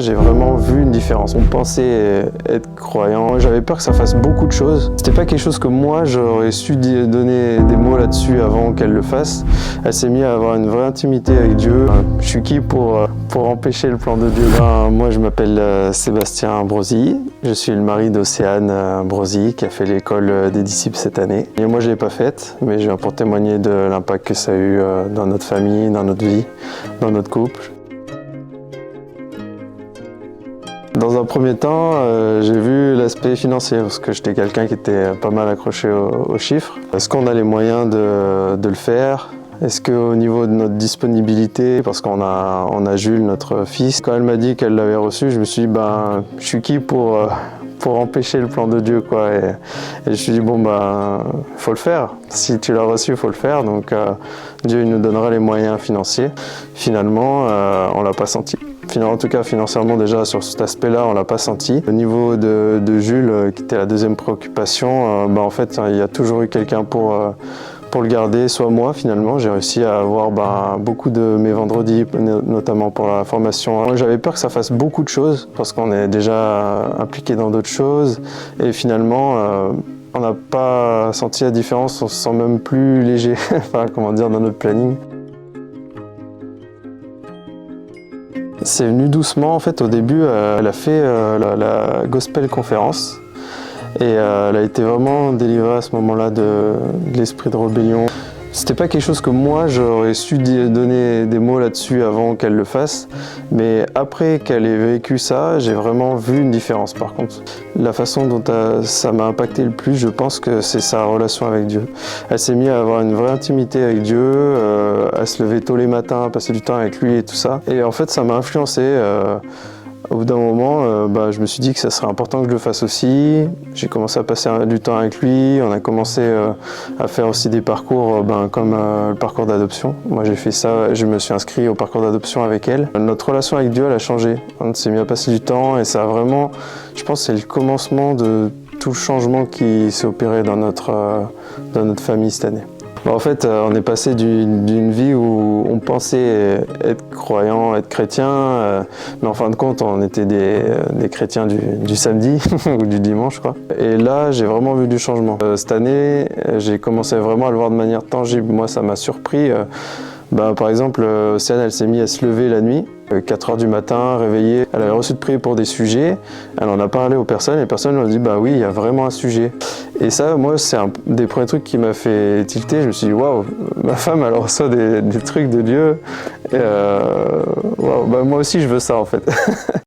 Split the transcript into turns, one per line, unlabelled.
J'ai vraiment vu une différence. On pensait être croyant. J'avais peur que ça fasse beaucoup de choses. C'était pas quelque chose que moi j'aurais su donner des mots là-dessus avant qu'elle le fasse. Elle s'est mise à avoir une vraie intimité avec Dieu. Je suis qui pour empêcher le plan de Dieu? Moi je m'appelle Sébastien Brosi. Je suis le mari d'Océane Brosi qui a fait l'école des disciples cette année. Et moi je l'ai pas faite, mais je viens pour témoigner de l'impact que ça a eu dans notre famille, dans notre vie, dans notre couple. Dans un premier temps, j'ai vu l'aspect financier parce que j'étais quelqu'un qui était pas mal accroché aux chiffres. Est-ce qu'on a les moyens de le faire? Est-ce qu'au niveau de notre disponibilité, parce qu'on a Jules, notre fils, quand elle m'a dit qu'elle l'avait reçu, je me suis dit, je suis qui pour empêcher le plan de Dieu, quoi. Et je me suis dit, faut le faire. Si tu l'as reçu, faut le faire. Donc, Dieu il nous donnera les moyens financiers. Finalement, on l'a pas senti. En tout cas, financièrement, déjà, sur cet aspect-là, on l'a pas senti. Au niveau de Jules, qui était la deuxième préoccupation, en fait, il y a toujours eu quelqu'un pour le garder, soit moi finalement. J'ai réussi à avoir beaucoup de mes vendredis, notamment pour la formation. Moi, j'avais peur que ça fasse beaucoup de choses, parce qu'on est déjà impliqué dans d'autres choses. Et finalement, on n'a pas senti la différence, on se sent même plus léger, dans notre planning. C'est venu doucement, en fait. Au début, elle a fait la gospel conférence et elle a été vraiment délivrée à ce moment-là de l'esprit de rébellion. C'était pas quelque chose que moi j'aurais su donner des mots là-dessus avant qu'elle le fasse, mais après qu'elle ait vécu ça, j'ai vraiment vu une différence par contre. La façon dont ça m'a impacté le plus, je pense que c'est sa relation avec Dieu. Elle s'est mise à avoir une vraie intimité avec Dieu, à se lever tôt les matins, à passer du temps avec lui et tout ça. Et en fait ça m'a influencé. Au bout d'un moment, je me suis dit que ça serait important que je le fasse aussi. J'ai commencé à passer du temps avec lui. On a commencé à faire aussi des parcours comme le parcours d'adoption. Moi, j'ai fait ça. Je me suis inscrit au parcours d'adoption avec elle. Notre relation avec Dieu, elle a changé. On s'est mis à passer du temps et ça a vraiment, je pense, c'est le commencement de tout le changement qui s'est opéré dans notre famille cette année. En fait, on est passé d'une vie où on pensait être croyant, être chrétien, mais en fin de compte, on était des chrétiens du samedi ou du dimanche, quoi. Et là, j'ai vraiment vu du changement. Cette année, j'ai commencé vraiment à le voir de manière tangible. Moi, ça m'a surpris. Par exemple, Océane, elle s'est mise à se lever la nuit, 4 h du matin, réveillée. Elle avait reçu de prier pour des sujets. Elle en a parlé aux personnes et les personnes lui ont dit oui, il y a vraiment un sujet. Et ça, moi, c'est un des premiers trucs qui m'a fait tilter. Je me suis dit, waouh, ma femme, elle reçoit des trucs de Dieu. Moi aussi, je veux ça, en fait.